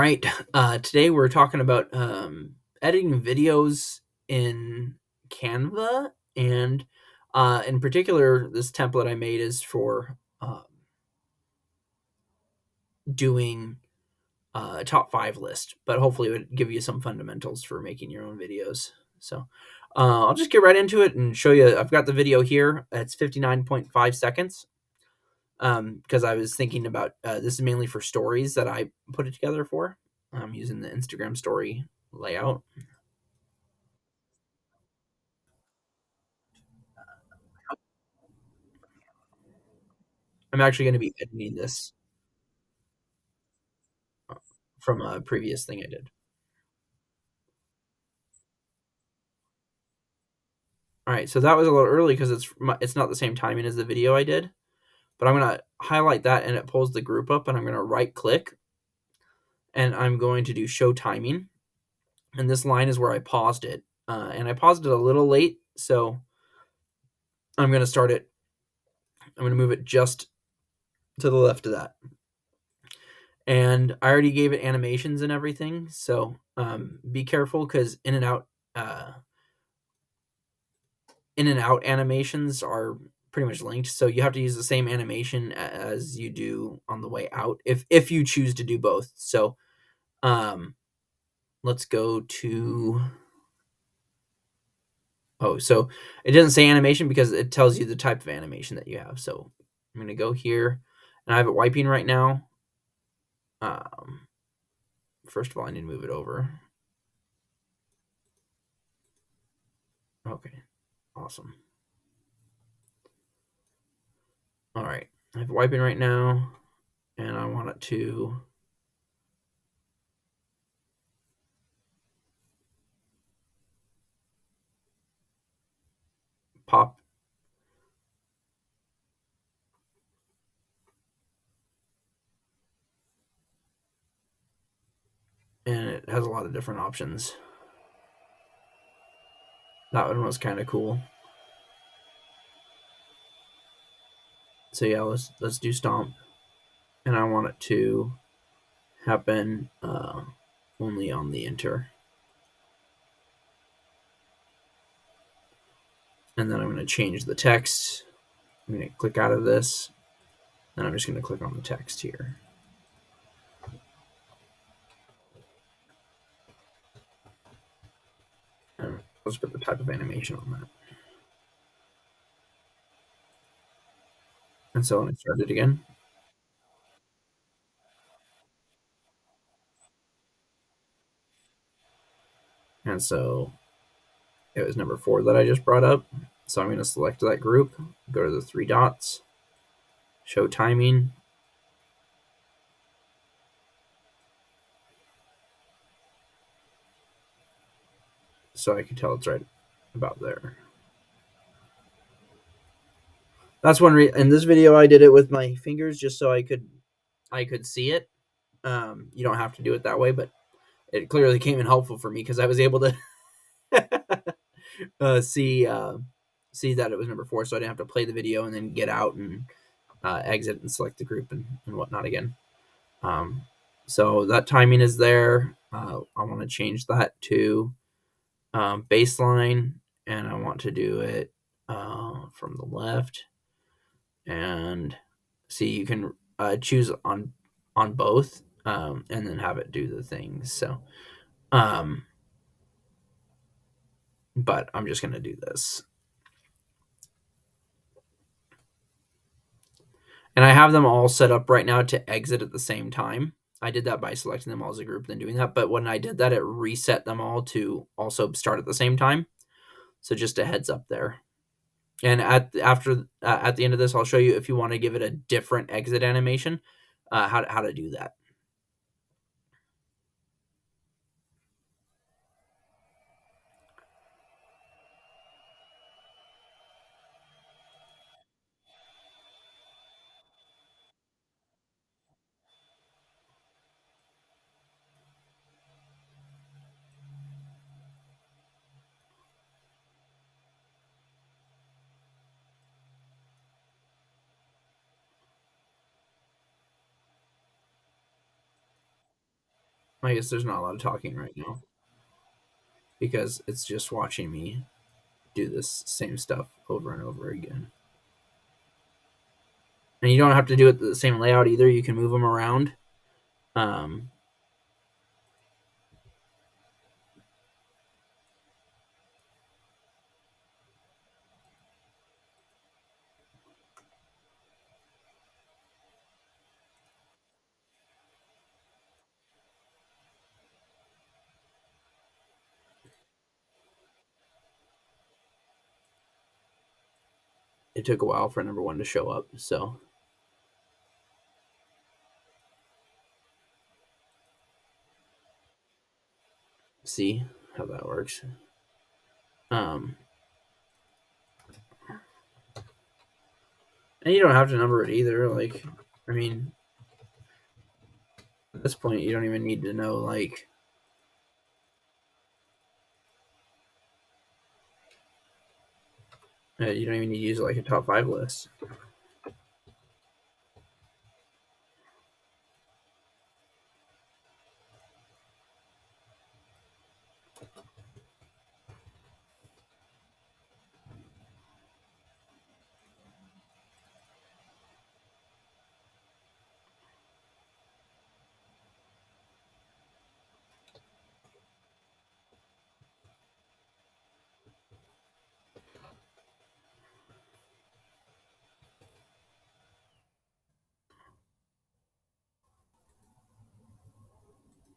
right. Today we're talking about editing videos in Canva, and in particular, this template I made is for doing a top five list, but hopefully it would give you some fundamentals for making your own videos. So I'll just get right into it and show you. I've got the video here. It's 59.5 seconds because I was thinking about this is mainly for stories that I put it together for. I'm using the Instagram story layout. I'm actually going to be editing this from a previous thing I did. All right, so that was a little early because it's not the same timing as the video I did, but I'm going to highlight that and it pulls the group up, and I'm going to right click and I'm going to do show timing, and this line is where I paused it, and I paused it a little late, so I'm going to start it. I'm going to move it just to the left of that, and I already gave it animations and everything, so be careful because uh, in and out animations are pretty much linked, so you have to use the same animation as you do on the way out if you choose to do both. So um let's go to so it doesn't say animation because it tells you the type of animation that you have. So I'm going to go here, and I have it wiping right now. um First of all, I need to move it over. Okay, awesome. All right, I have it wiping right now, and I want it to pop, and it has a lot of different options. That one was kind of cool. So yeah, let's do stomp, and I want it to happen only on the enter, and then I'm going to change the text. I'm going to click out of this, and I'm just going to click on the text here. And let's put the type of animation on that. And so when I start it again, and so it was number 4 that I just brought up. So I'm going to select that group, go to the 3 dots, show timing, so I can tell it's right about there. That's one in this video I did it with my fingers just so I could see it. You don't have to do it that way, but it clearly came in helpful for me because I was able to see that it was number 4, so I didn't have to play the video and then get out and exit and select the group and whatnot again. So that timing is there. I want to change that to baseline, and I want to do it from the left. And see, you can choose on both, and then have it do the things. So, um, but I'm just gonna do this, and I have them all set up right now to exit at the same time. I did that by selecting them all as a group, then doing that. But when I did that, it reset them all to also start at the same time. So just a heads up there. And at the end of this, I'll show you if you want to give it a different exit animation, how to do that. I guess there's not a lot of talking right now because it's just watching me do this same stuff over and over again. And you don't have to do it the same layout either. You can move them around. Um, it took a while for number one to show up, so see how that works. Um, and you don't have to number it either. Like, I mean, at this point, you don't even need to know like you don't even need to use like a top 5 list.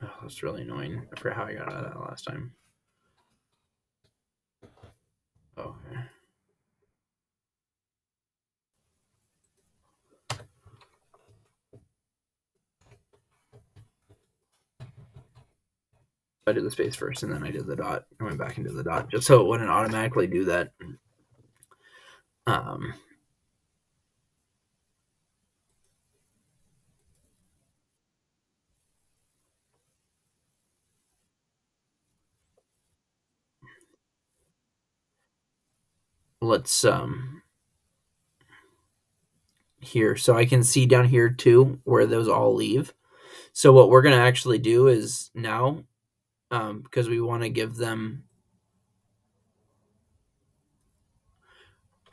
Oh, that's really annoying. I forgot how I got out of that last time. Oh, okay. I did the space first, and then I did the dot. I went back into the dot just so it wouldn't automatically do that. Um, let's here, so I can see down here too where those all leave. So what we're gonna actually do is now, because we want to give them.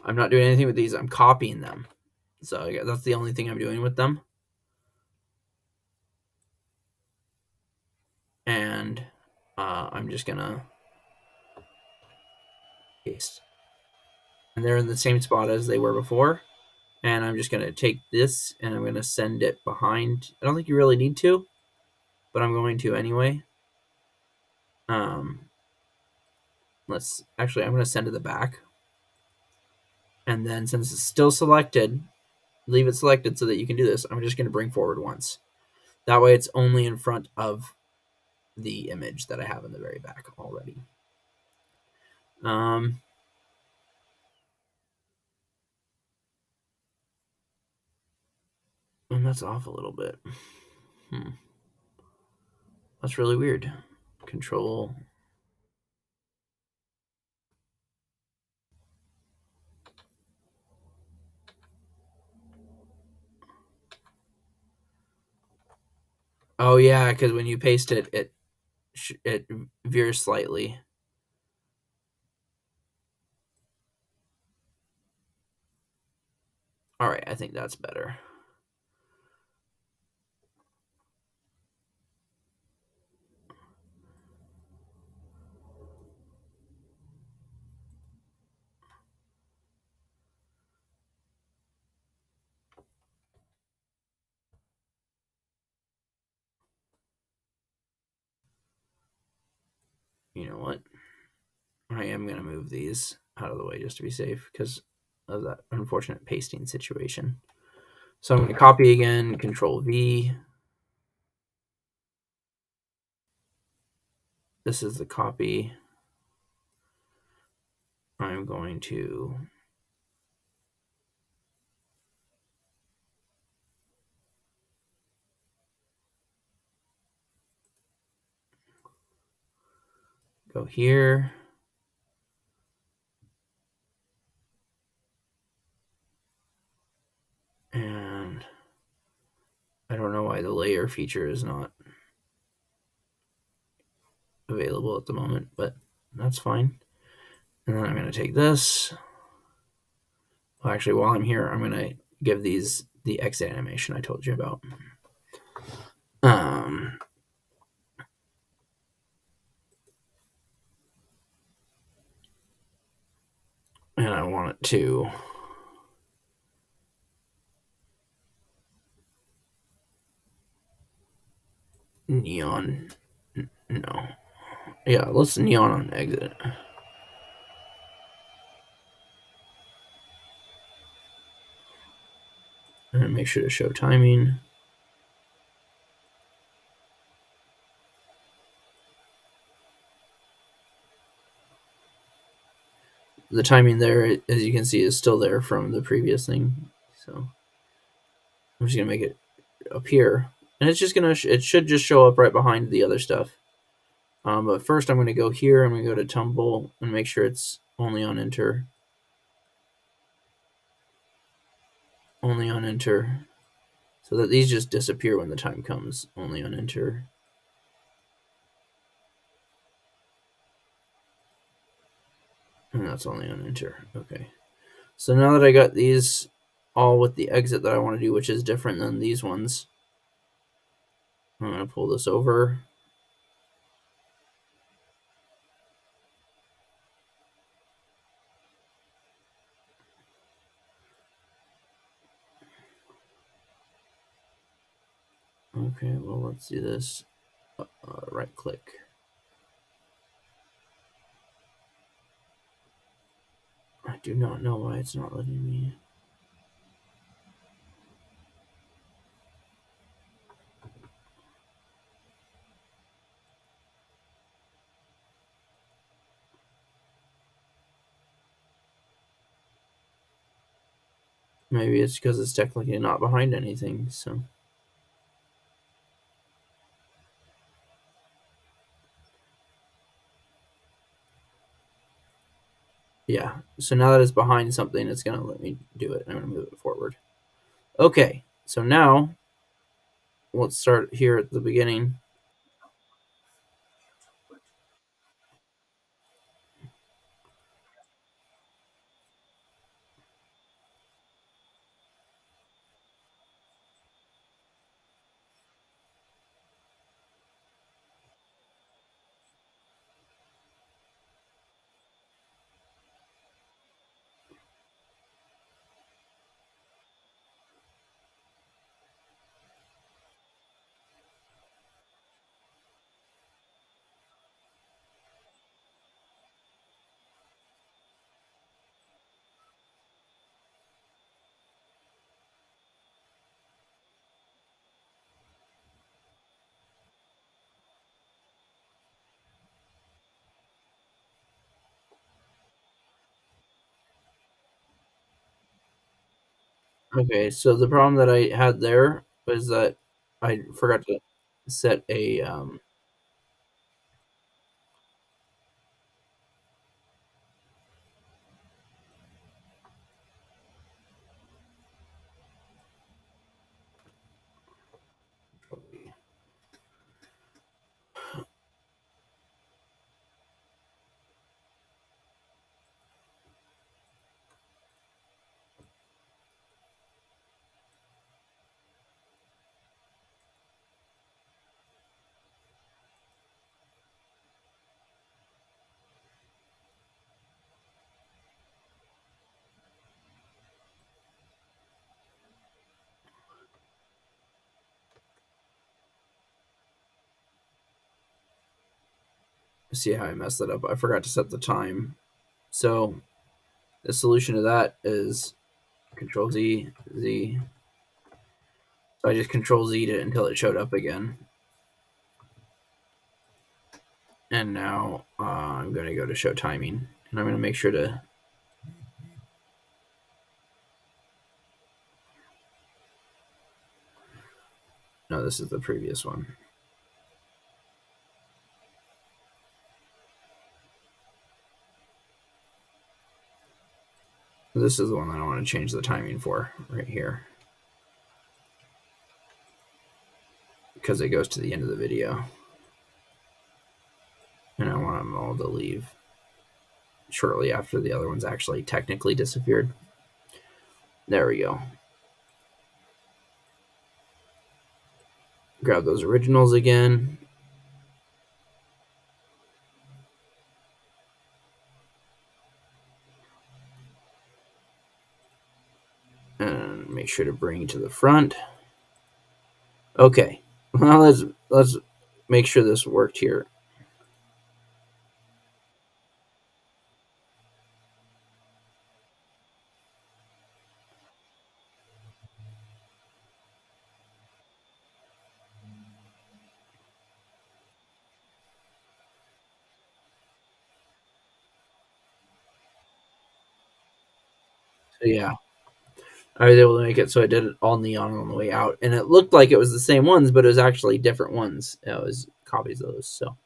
I'm not doing anything with these. I'm copying them. So yeah, that's the only thing I'm doing with them. And I'm just gonna paste. And they're in the same spot as they were before. And I'm just gonna take this and I'm gonna send it behind. I don't think you really need to, but I'm going to anyway. Um, let's actually, I'm gonna send to the back. And then since it's still selected, leave it selected so that you can do this. I'm just gonna bring forward once. That way it's only in front of the image that I have in the very back already. And that's off a little bit. That's really weird. Control. Oh yeah, because when you paste it, it veers slightly. All right, I think that's better. You know what? I am going to move these out of the way just to be safe because of that unfortunate pasting situation. So I'm going to copy again, Control V. This is the copy. I'm going to go here. And I don't know why the layer feature is not. available at the moment, but that's fine. And then I'm going to take this. Well, actually, while I'm here, I'm going to give these the exit animation I told you about. And I want it to neon. No. Yeah, let's neon on exit. And make sure to show timing. The timing there, as you can see, is still there from the previous thing. So I'm just gonna make it appear, and it's just gonna it should just show up right behind the other stuff. But first, I'm gonna go here. I'm gonna go to tumble and make sure it's only on enter. Only on enter, so that these just disappear when the time comes. Only on enter. And that's only on enter. Okay. So now that I got these all with the exit that I want to do, which is different than these ones, I'm going to pull this over. Okay, well, let's do this. Right click. I do not know why it's not letting me. Maybe it's because it's technically not behind anything, so. Yeah, so now that it's behind something, it's going to let me do it. I'm going to move it forward. Okay, so now let's start here at the beginning. Okay, so the problem that I had there was that I forgot to set a see how I messed that up. I forgot to set the time. So the solution to that is Control Z, Z. So I just Control Z'd it until it showed up again. And now I'm going to go to show timing. And I'm going to make sure to. No, this is the previous one. This is the one that I want to change the timing for right here. Because it goes to the end of the video. want them all to leave shortly after the other ones actually technically disappeared. There we go. Grab those originals again. And make sure to bring to the front. Okay. Well, let's make sure this worked here. So yeah, I was able to make it so I did it all neon on the way out, and it looked like it was the same ones, but it was actually different ones. It was copies of those. So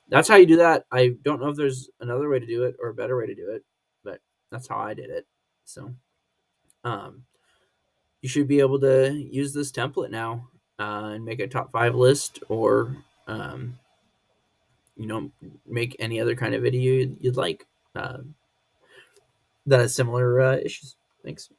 that's how you do that. I don't know if there's another way to do it or a better way to do it, but that's how I did it. So um, you should be able to use this template now and make a top 5 list, or um, you know, make any other kind of video you'd like that has similar issues. Thanks.